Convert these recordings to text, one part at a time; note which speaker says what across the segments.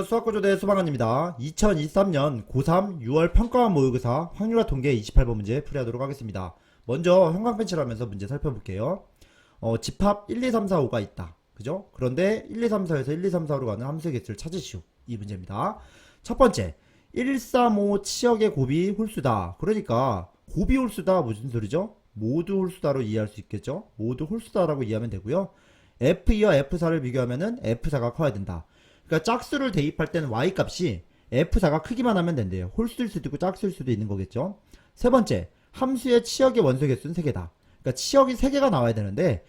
Speaker 1: 수학구조대 수방관입니다. 2023년 고3 6월 평가원 모의고사 확률화 통계 28번 문제 풀이하도록 하겠습니다. 먼저 형광펜치를 하면서 문제 살펴볼게요. 집합 1, 2, 3, 4, 5가 있다. 그죠? 그런데 1, 2, 3, 4에서 1, 2, 3, 4로 가는 함수의 개수를 찾으시오. 이 문제입니다. 첫 번째, 1, 3, 5 치역의 곱이 홀수다. 그러니까 곱이 홀수다 무슨 소리죠? 모두 홀수다로 이해할 수 있겠죠? 모두 홀수다라고 이해하면 되고요. F2와 F4를 비교하면은 F4가 커야 된다. 그러니까 짝수를 대입할 때는 y값이 f4가 크기만 하면 된대요. 홀수일 수도 있고 짝수일 수도 있는 거겠죠. 세 번째, 함수의 치역의 원소 개수는 3개다. 그러니까 치역이 3개가 나와야 되는데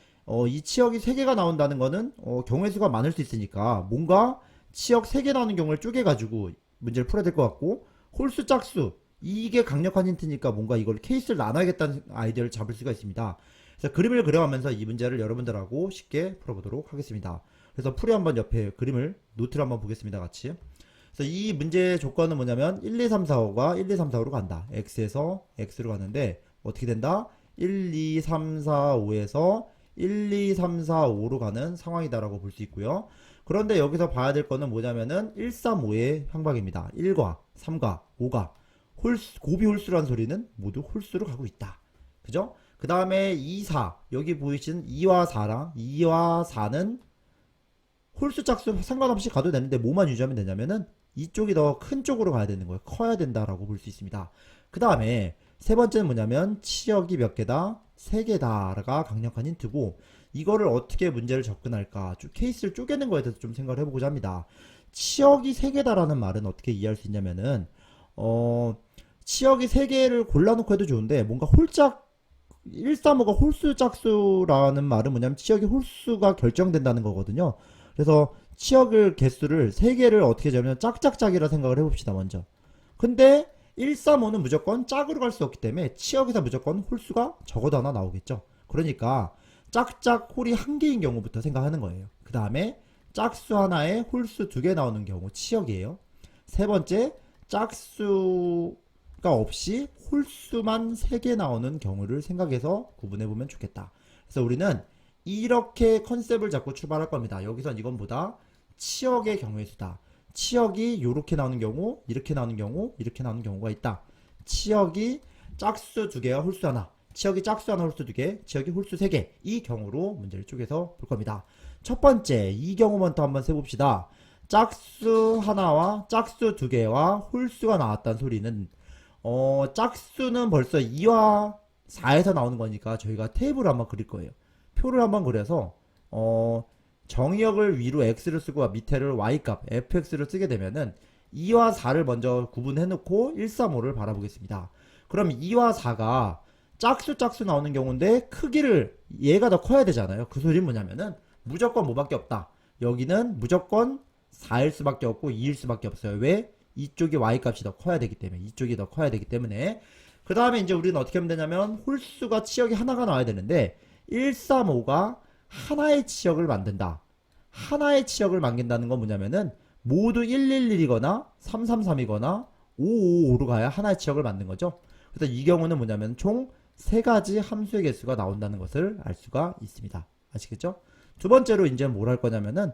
Speaker 1: 이 치역이 3개가 나온다는 거는 경우의 수가 많을 수 있으니까 뭔가 치역 3개 나오는 경우를 쪼개가지고 문제를 풀어야 될 것 같고, 홀수 짝수 이게 강력한 힌트니까 뭔가 이걸 케이스를 나눠야겠다는 아이디어를 잡을 수가 있습니다. 그래서 그림을 그려가면서 이 문제를 여러분들하고 쉽게 풀어보도록 하겠습니다. 그래서 풀이 한번 옆에 그림을 노트를 한번 보겠습니다. 같이. 그래서 이 문제의 조건은 뭐냐면 1, 2, 3, 4, 5가 1, 2, 3, 4, 5로 간다. x에서 x로 가는데 어떻게 된다? 1, 2, 3, 4, 5에서 1, 2, 3, 4, 5로 가는 상황이다라고 볼 수 있고요. 그런데 여기서 봐야 될 거는 뭐냐면은 1, 3, 5의 향방입니다. 1과 3과 5가 곱이 홀수라는 소리는 모두 홀수로 가고 있다. 그죠? 그 다음에 2, 4 여기 보이시는 2와 4랑 2와 4는 홀수 짝수 상관없이 가도 되는데 뭐만 유지하면 되냐면은 이쪽이 더 큰 쪽으로 가야 되는 거예요. 커야 된다라고 볼 수 있습니다. 그 다음에 세 번째는 뭐냐면 치역이 몇 개다? 3개다가 강력한 힌트고, 이거를 어떻게 문제를 접근할까? 케이스를 쪼개는 거에 대해서 좀 생각을 해보고자 합니다. 치역이 3개다라는 말은 어떻게 이해할 수 있냐면은 치역이 3개를 골라놓고 해도 좋은데 뭔가 홀짝 135가 홀수 짝수라는 말은 뭐냐면 치역이 홀수가 결정된다는 거거든요. 그래서 치역을 개수를 3개를 어떻게 잡으면 짝짝짝이라 생각을 해봅시다. 먼저. 근데 135는 무조건 짝으로 갈 수 없기 때문에 치역에서 무조건 홀수가 적어도 하나 나오겠죠. 그러니까 짝짝 홀이 1개인 경우부터 생각하는 거예요. 그 다음에 짝수 하나에 홀수 2개 나오는 경우 치역이에요. 세 번째, 짝수가 없이 홀수만 3개 나오는 경우를 생각해서 구분해보면 좋겠다. 그래서 우리는 이렇게 컨셉을 잡고 출발할 겁니다. 여기선 이건 보다 치역의 경우의 수다. 치역이 이렇게 나오는 경우, 이렇게 나오는 경우, 이렇게 나오는 경우가 있다. 치역이 짝수 2개와 홀수 하나, 치역이 짝수 하나, 홀수 2개, 치역이 홀수 3개, 이 경우로 문제를 쪼개서 볼 겁니다. 첫 번째, 이 경우부터 한번 세봅시다. 짝수 하나와 짝수 2개와 홀수가 나왔다는 소리는 짝수는 벌써 2와 4에서 나오는 거니까 저희가 테이블을 한번 그릴 거예요. 표를 한번 그려서 정의역을 위로 x를 쓰고 밑에를 y값 fx를 쓰게 되면은 2와 4를 먼저 구분해 놓고 1, 3, 5를 바라보겠습니다. 그럼 2와 4가 짝수 나오는 경우인데 크기를 얘가 더 커야 되잖아요. 그 소리는 뭐냐면은 무조건 뭐밖에 없다. 여기는 무조건 4일 수밖에 없고 2일 수밖에 없어요. 왜? 이쪽이 y값이 더 커야 되기 때문에, 이쪽이 더 커야 되기 때문에. 그 다음에 이제 우리는 어떻게 하면 되냐면 홀수가 치역이 하나가 나와야 되는데 1, 3, 5가 하나의 치역을 만든다. 하나의 치역을 만든다는 건 뭐냐면은 모두 111이거나 333이거나 555로 가야 하나의 치역을 만든 거죠. 그래서 이 경우는 뭐냐면 총 3가지 함수의 개수가 나온다는 것을 알 수가 있습니다. 아시겠죠? 두 번째로 이제 뭘 할 거냐면은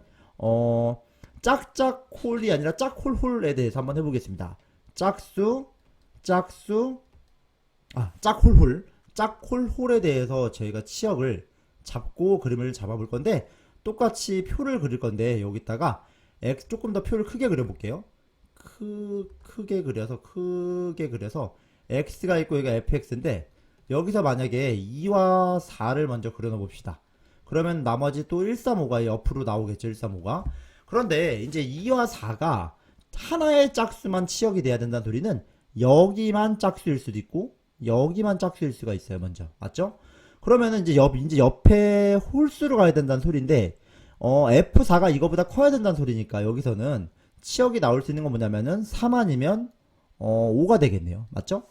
Speaker 1: 짝짝홀이 아니라 짝홀홀에 대해서 한번 해보겠습니다. 짝홀홀에 대해서 저희가 치역을 잡고 그림을 잡아볼 건데, 똑같이 표를 그릴 건데 여기다가 조금 더 표를 크게 그려볼게요. 크게 그려서 x가 있고 여기가 fx인데, 여기서 만약에 2와 4를 먼저 그려놓 봅시다. 그러면 나머지 또 135가 옆으로 나오겠죠. 135가. 그런데 이제 2와 4가 하나의 짝수만 치역이 돼야 된다는 소리는 여기만 짝수일 수도 있고 여기만 짝수일 수가 있어요. 먼저 맞죠? 그러면은 이제 옆에 홀수로 가야 된다는 소리인데 F4가 이거보다 커야 된다는 소리니까 여기서는 치역이 나올 수 있는 건 뭐냐면은 3 아니면 5가 되겠네요. 맞죠?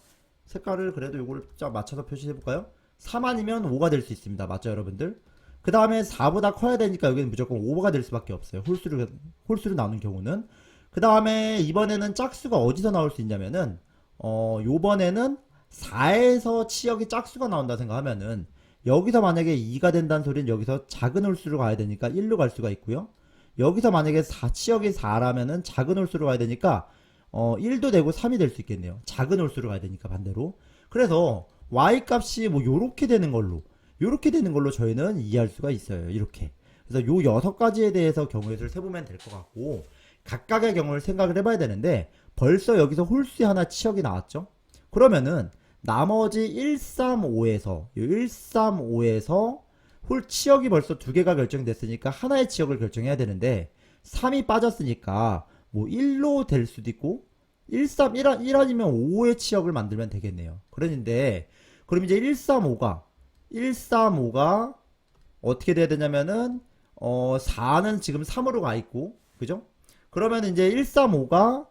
Speaker 1: 색깔을 그래도 요거를 쫙 맞춰서 표시해 볼까요? 3 아니면 5가 될 수 있습니다. 맞죠, 여러분들? 그 다음에 4보다 커야 되니까 여기는 무조건 5가 될 수밖에 없어요. 홀수로 나오는 경우는. 그 다음에 이번에는 짝수가 어디서 나올 수 있냐면은 요번에는 4에서 치역이 짝수가 나온다 생각하면은 여기서 만약에 2가 된다는 소리는 여기서 작은 홀수로 가야 되니까 1로 갈 수가 있고요. 여기서 만약에 치역이 4라면은 작은 홀수로 가야 되니까 1도 되고 3이 될 수 있겠네요. 작은 홀수로 가야 되니까 반대로. 그래서 y 값이 뭐 요렇게 되는 걸로 저희는 이해할 수가 있어요. 이렇게. 그래서 요 6가지에 대해서 경우의 수를 세보면 될 것 같고, 각각의 경우를 생각을 해봐야 되는데 벌써 여기서 홀수에 하나 치역이 나왔죠. 그러면은 나머지 135에서 홀 치역이 벌써 두 개가 결정됐으니까 하나의 치역을 결정해야 되는데 3이 빠졌으니까 뭐 1로 될 수도 있고 1 아니면 5의 치역을 만들면 되겠네요. 그런데 그럼 이제 135가 어떻게 돼야 되냐면은 4는 지금 3으로 가 있고, 그죠? 그러면 이제 135가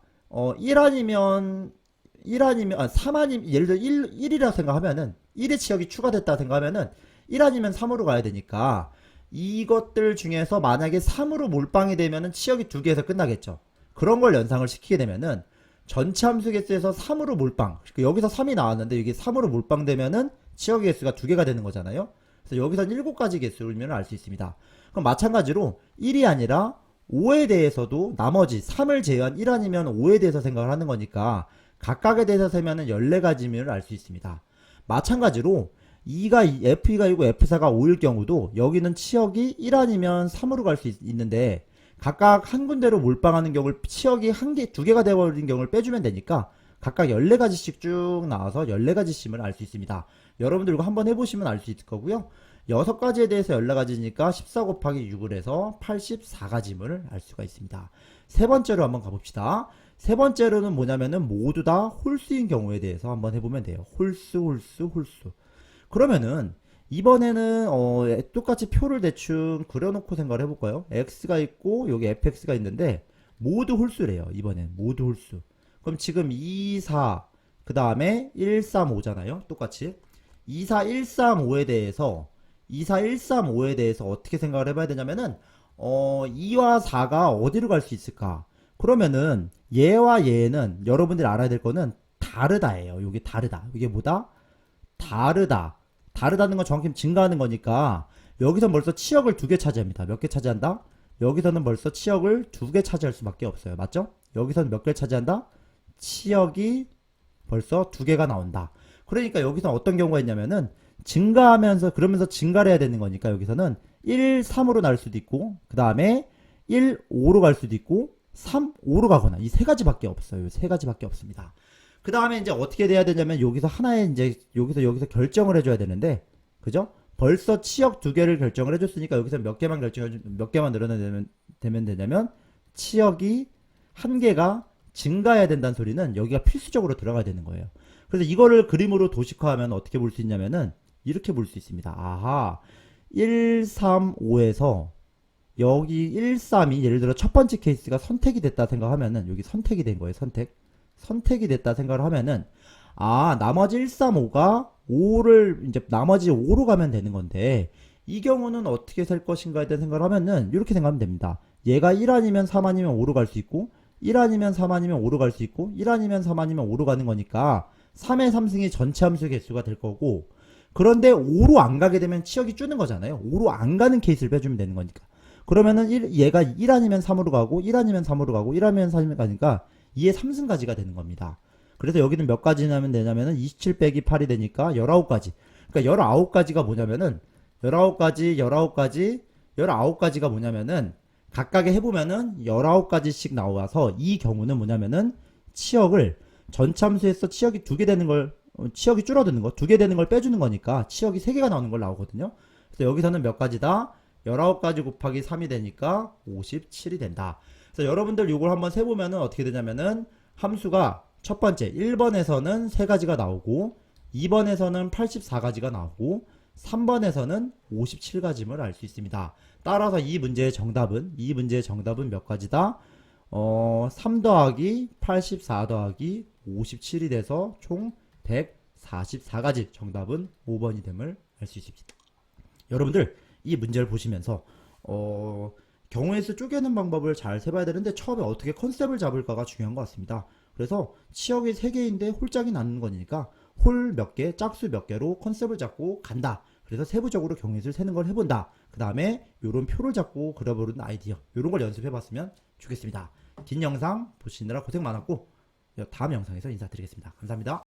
Speaker 1: 3 아니면 예를 들어 1이라 생각하면은 1의 치역이 추가됐다 생각하면은 1 아니면 3으로 가야 되니까 이것들 중에서 만약에 3으로 몰빵이 되면은 치역이 두 개에서 끝나겠죠. 그런 걸 연상을 시키게 되면은 전체 함수 개수에서 3으로 몰빵, 여기서 3이 나왔는데 이게 3으로 몰빵되면은 치역 개수가 두 개가 되는 거잖아요. 그래서 여기선 7가지 개수를 알 수 있습니다. 그럼 마찬가지로 1이 아니라 5에 대해서도 나머지 3을 제외한 1 아니면 5에 대해서 생각을 하는 거니까 각각에 대해서 세면은 14가지를 알 수 있습니다. 마찬가지로 F2가 2고 F4가 5일 경우도 여기는 치역이 1 아니면 3으로 갈 수 있는데 각각 한 군데로 몰빵하는 경우를 치역이 두 개가 되어버린 경우를 빼주면 되니까 각각 14가지씩 쭉 나와서 14가지 심을 알 수 있습니다. 여러분들 이거 한번 해보시면 알 수 있을 거고요. 6가지에 대해서 14가지니까 14 곱하기 6을 해서 84가지임을 알 수가 있습니다. 세 번째로 한번 가봅시다. 세 번째로는 뭐냐면은 모두 다 홀수인 경우에 대해서 한번 해보면 돼요. 홀수. 그러면은 이번에는 똑같이 표를 대충 그려놓고 생각을 해볼까요? x가 있고 여기 fx가 있는데 모두 홀수래요. 이번엔 모두 홀수. 그럼 지금 2, 4, 그 다음에 1, 3, 5잖아요. 똑같이 2, 4, 1, 3, 5에 대해서 어떻게 생각을 해봐야 되냐면은 2와 4가 어디로 갈 수 있을까? 그러면은 얘와 얘는 여러분들이 알아야 될 거는 다르다예요. 이게 다르다. 이게 뭐다? 다르다는 건 정확히 증가하는 거니까 여기서 벌써 치역을 두 개 차지합니다. 몇 개 차지한다? 여기서는 벌써 치역을 두 개 차지할 수밖에 없어요. 맞죠? 여기서는 몇 개를 차지한다? 치역이 벌써 두 개가 나온다. 그러니까 여기서 어떤 경우가 있냐면은 그러면서 증가를 해야 되는 거니까 여기서는 1, 3으로 날 수도 있고 그 다음에 1, 5로 갈 수도 있고 3, 5로 가거나 이 세 가지밖에 없어요. 세 가지밖에 없습니다. 그 다음에 이제 어떻게 돼야 되냐면 여기서 하나의 이제 여기서 결정을 해줘야 되는데, 그죠? 벌써 치역 두 개를 결정을 해줬으니까 여기서 몇 개만 늘어내면 되냐면 치역이 한 개가 증가해야 된다는 소리는 여기가 필수적으로 들어가야 되는 거예요. 그래서 이거를 그림으로 도식화하면 어떻게 볼 수 있냐면은 이렇게 볼 수 있습니다. 아하, 1, 3, 5에서 여기 1, 3이 예를 들어 첫 번째 케이스가 선택이 됐다 생각하면은 여기 선택이 된 거예요. 선택이 됐다 생각을 하면은 나머지 1, 3, 5가 5를 이제 나머지 5로 가면 되는 건데 이 경우는 어떻게 될 것인가에 대한 생각을 하면은 이렇게 생각하면 됩니다. 얘가 1 아니면 3 아니면 5로 갈 수 있고 1 아니면 3 아니면 5로 갈 수 있고 1 아니면 3 아니면 5로 가는 거니까 3의 3승이 전체 함수 개수가 될 거고, 그런데 5로 안 가게 되면 치역이 줄는 거잖아요. 5로 안 가는 케이스를 빼주면 되는 거니까. 그러면은 얘가 1 아니면 3으로 가고 1 아니면 3으로 가고 1 아니면 3으로 가니까 2의 3승까지가 되는 겁니다. 그래서 여기는 몇 가지 나면 되냐면은 27 빼기 8이 되니까 19가지. 그러니까 19가지가 뭐냐면은 19가지가 뭐냐면은 각각에 해보면은 19가지씩 나와서 이 경우는 뭐냐면은 치역을 전참수에서 치역이 두 개 되는 걸 치역이 줄어드는 거, 두 개 되는 걸 빼주는 거니까 치역이 3개가 나오는 걸 나오거든요. 그래서 여기서는 몇 가지다? 19가지 곱하기 3이 되니까 57이 된다. 그래서 여러분들 이걸 한번 세보면은 어떻게 되냐면은 함수가 첫 번째 1번에서는 3가지가 나오고 2번에서는 84가지가 나오고 3번에서는 57가지임을 알 수 있습니다. 따라서 이 문제의 정답은 몇 가지다? 3 더하기 84 더하기 57이 돼서 총 144가지, 정답은 5번이 됨을 알 수 있습니다. 여러분들 이 문제를 보시면서 경우의 수 쪼개는 방법을 잘 세봐야 되는데 처음에 어떻게 컨셉을 잡을까가 중요한 것 같습니다. 그래서 치역이 3개인데 홀짝이 나는 거니까 홀 몇 개, 짝수 몇 개로 컨셉을 잡고 간다. 그래서 세부적으로 경우의 수를 세는 걸 해본다. 그 다음에 요런 표를 잡고 그려보는 아이디어, 요런 걸 연습해봤으면 좋겠습니다. 긴 영상 보시느라 고생 많았고 다음 영상에서 인사드리겠습니다. 감사합니다.